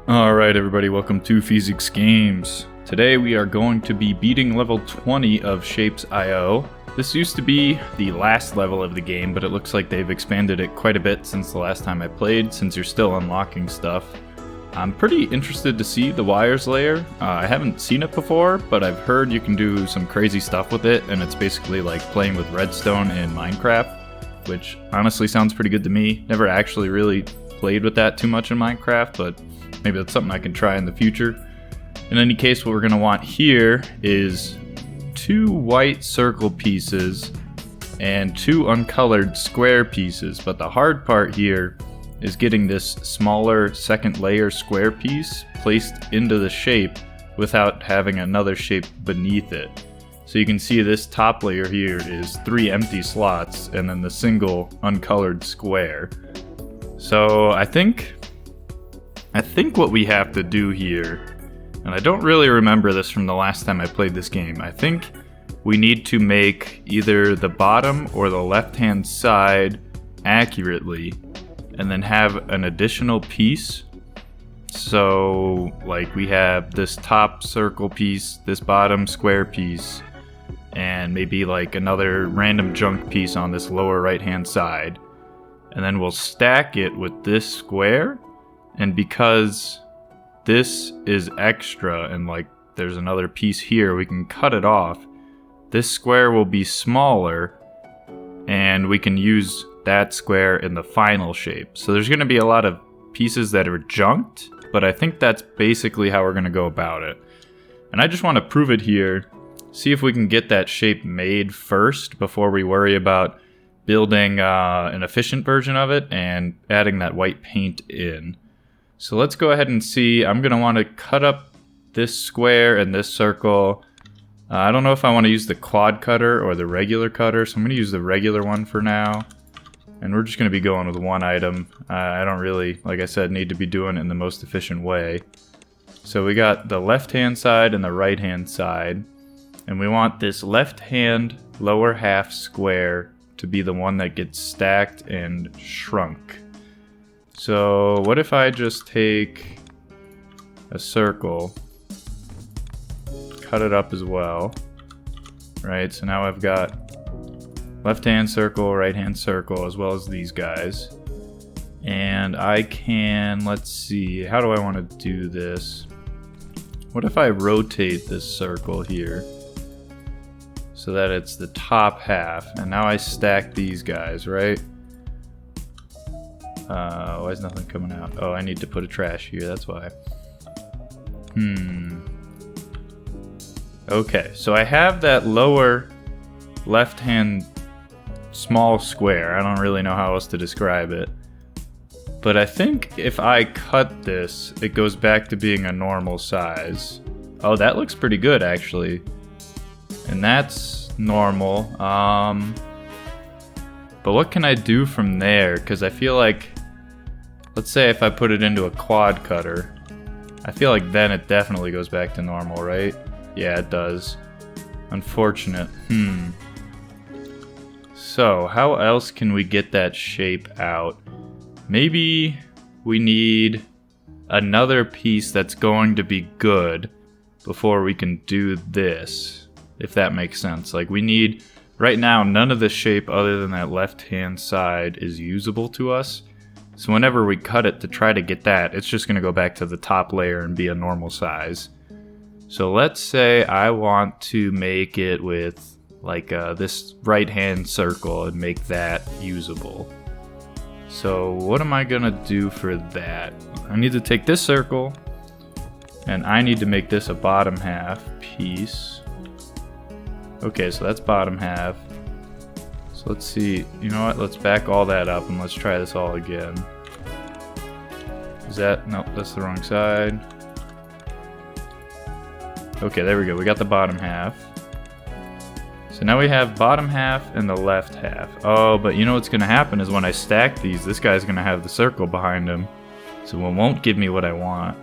Alright everybody, welcome to Feeziks Games. Today we are going to be beating level 20 of Shapez.io. This used to be the last level of the game, but it looks like they've expanded it quite a bit since the last time I played, since you're still unlocking stuff. I'm pretty interested to see the wires layer. I haven't seen it before, but I've heard you can do some crazy stuff with it, and it's basically like playing with redstone in Minecraft, which honestly sounds pretty good to me. Never actually really played with that too much in Minecraft, but maybe that's something I can try in the future. In any case, what we're going to want here is 2 white circle pieces and 2 uncolored square pieces. But the hard part here is getting this smaller second layer square piece placed into the shape without having another shape beneath it. So you can see this top layer here is 3 empty slots and then the single uncolored square. So I think what we have to do here, and I don't really remember this from the last time I played this game, I think we need to make either the bottom or the left-hand side accurately, and then have an additional piece. So, like, we have this top circle piece, this bottom square piece, and maybe like another random junk piece on this lower right-hand side. And then we'll stack it with this square. And because this is extra and like there's another piece here, we can cut it off. This square will be smaller and we can use that square in the final shape. So there's going to be a lot of pieces that are junked, but I think that's basically how we're going to go about it. And I just want to prove it here, see if we can get that shape made first before we worry about building an efficient version of it and adding that white paint in. So let's go ahead and see. I'm going to want to cut up this square and this circle. I don't know if I want to use the quad cutter or the regular cutter, so I'm going to use the regular one for now. And we're just going to be going with one item. I don't really, like I said, need to be doing it in the most efficient way. So we got the left-hand side and the right-hand side. And we want this left-hand lower half square to be the one that gets stacked and shrunk. So what if I just take a circle, cut it up as well, right? So now I've got left-hand circle, right-hand circle, as well as these guys. And I can, let's see, how do I want to do this? What if I rotate this circle here so that it's the top half? And now I stack these guys, right? Why is nothing coming out? Oh, I need to put a trash here, that's why. Okay, so I have that lower left-hand small square. I don't really know how else to describe it. But I think if I cut this, it goes back to being a normal size. Oh, that looks pretty good, actually. And that's normal. But what can I do from there? Because I feel like, let's say if I put it into a quad cutter, I feel like then it definitely goes back to normal, right? Yeah, it does. Unfortunate. So, how else can we get that shape out? Maybe we need another piece that's going to be good before we can do this, if that makes sense. Like, we need, right now, none of the shape other than that left-hand side is usable to us. So whenever we cut it to try to get that, it's just going to go back to the top layer and be a normal size. So let's say I want to make it with like this right-hand circle and make that usable. So what am I going to do for that? I need to take this circle and I need to make this a bottom half piece. Okay, so that's bottom half. So let's see, you know what, let's back all that up and let's try this all again. Is that, nope, that's the wrong side. Okay, there we go, we got the bottom half. So now we have bottom half and the left half. Oh, but you know what's gonna happen is when I stack these, this guy's gonna have the circle behind him. So it won't give me what I want.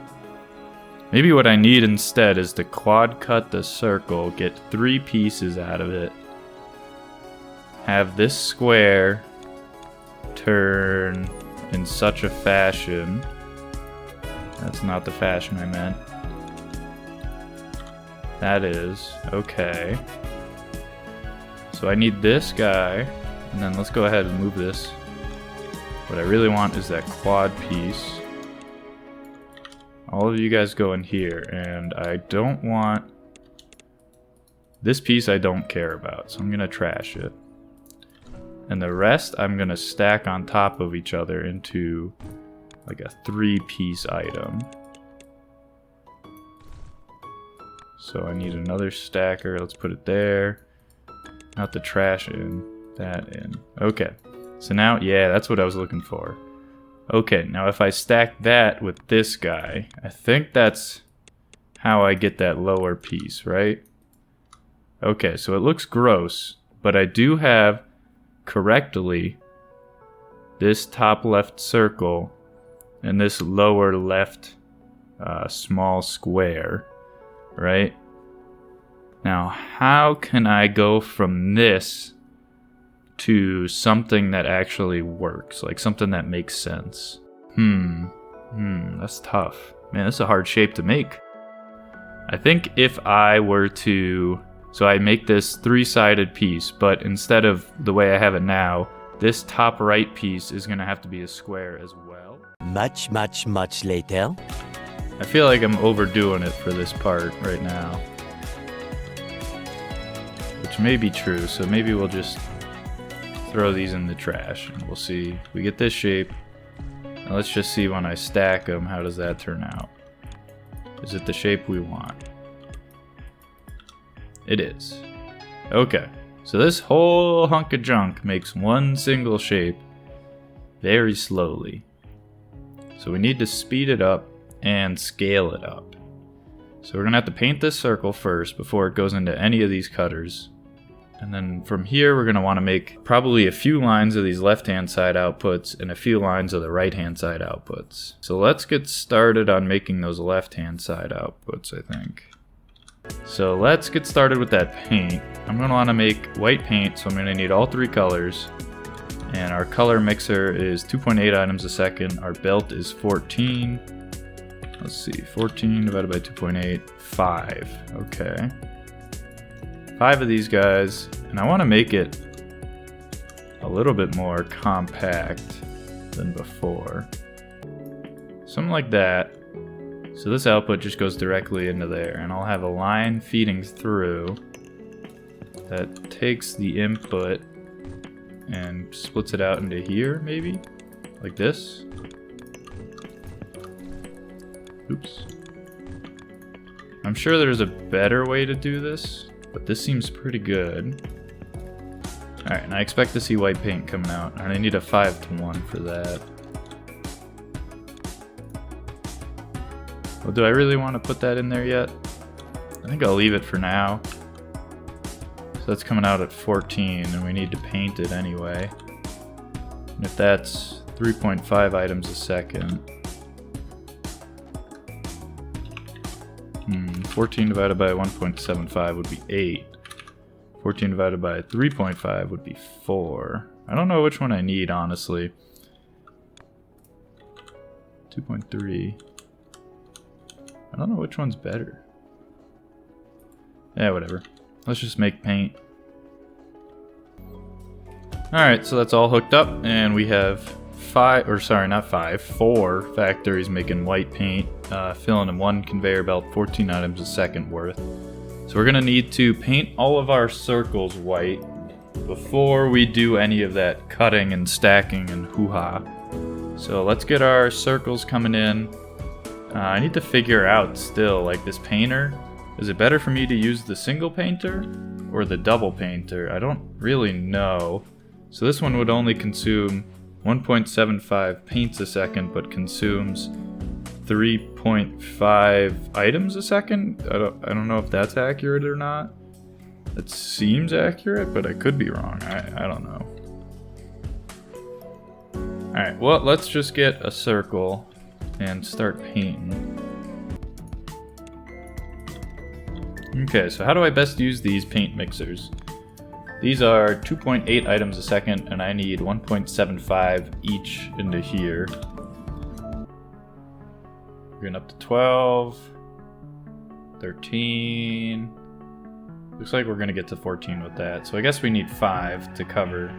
Maybe what I need instead is to quad cut the circle, get 3 pieces out of it, have this square turn in such a fashion That's not the fashion I meant. That is. Okay. So I need this guy. And then let's go ahead and move this. What I really want is that quad piece. All of you guys go in here. And I don't want... This piece I don't care about. So I'm going to trash it. And the rest I'm going to stack on top of each other into like a 3-piece item. So I need another stacker. Let's put it there. Not the trash in. That in. Okay. So now, yeah, that's what I was looking for. Okay, now if I stack that with this guy, I think that's how I get that lower piece, right? Okay, so it looks gross, but I do have correctly this top left circle and this lower left small square, right? Now, how can I go from this to something that actually works, like something that makes sense? That's tough. Man, this is a hard shape to make. I think if I were to... So I make this 3-sided piece, but instead of the way I have it now, this top right piece is going to have to be a square as well. Much later. I feel like I'm overdoing it for this part right now. Which may be true, so maybe we'll just throw these in the trash and we'll see. We get this shape. Now let's just see when I stack them, how does that turn out? Is it the shape we want? It is. Okay, so this whole hunk of junk makes one single shape very slowly. So we need to speed it up and scale it up. So we're gonna have to paint this circle first before it goes into any of these cutters. And then from here we're gonna wanna make probably a few lines of these left-hand side outputs and a few lines of the right-hand side outputs. So let's get started on making those left-hand side outputs, I think. So let's get started with that paint. I'm going to want to make white paint, so I'm going to need all 3 colors. And our color mixer is 2.8 items a second. Our belt is 14. Let's see, 14 divided by 2.8, 5. Okay. 5 of these guys. And I want to make it a little bit more compact than before. Something like that. So this output just goes directly into there, and I'll have a line feeding through that takes the input and splits it out into here, maybe? Like this? Oops. I'm sure there's a better way to do this, but this seems pretty good. Alright, and I expect to see white paint coming out, and I need a 5-to-1 for that. Well, do I really want to put that in there yet? I think I'll leave it for now. So that's coming out at 14, and we need to paint it anyway. And if that's 3.5 items a second... 14 divided by 1.75 would be 8. 14 divided by 3.5 would be 4. I don't know which one I need, honestly. 2.3... I don't know which one's better. Yeah, whatever. Let's just make paint. Alright, so that's all hooked up, and we have 4 factories making white paint, filling in 1 conveyor belt, 14 items a second worth. So we're gonna need to paint all of our circles white before we do any of that cutting and stacking and hoo-ha. So let's get our circles coming in. I need to figure out still, like this painter, is it better for me to use the single painter or the double painter? I don't really know. So this one would only consume 1.75 paints a second, but consumes 3.5 items a second? I don't know if that's accurate or not. It seems accurate, but I could be wrong. I don't know. Alright, well, let's just get a circle and start painting. Okay, so how do I best use these paint mixers? These are 2.8 items a second, and I need 1.75 each into here. We're getting up to 12, 13. Looks like we're gonna get to 14 with that. So I guess we need 5 to cover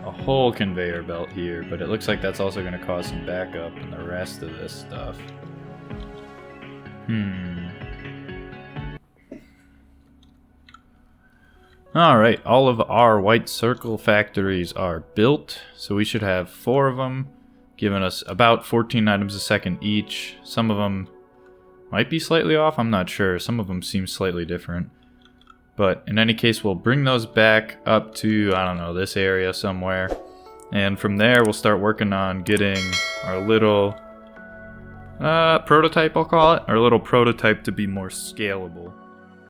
a whole conveyor belt here, but it looks like that's also gonna cause some backup in the rest of this stuff. Alright, all of our white circle factories are built, so we should have 4 of them, giving us about 14 items a second each. Some of them might be slightly off, I'm not sure. Some of them seem slightly different. But in any case, we'll bring those back up to, I don't know, this area somewhere. And from there, we'll start working on getting our little prototype, I'll call it. Our little prototype to be more scalable.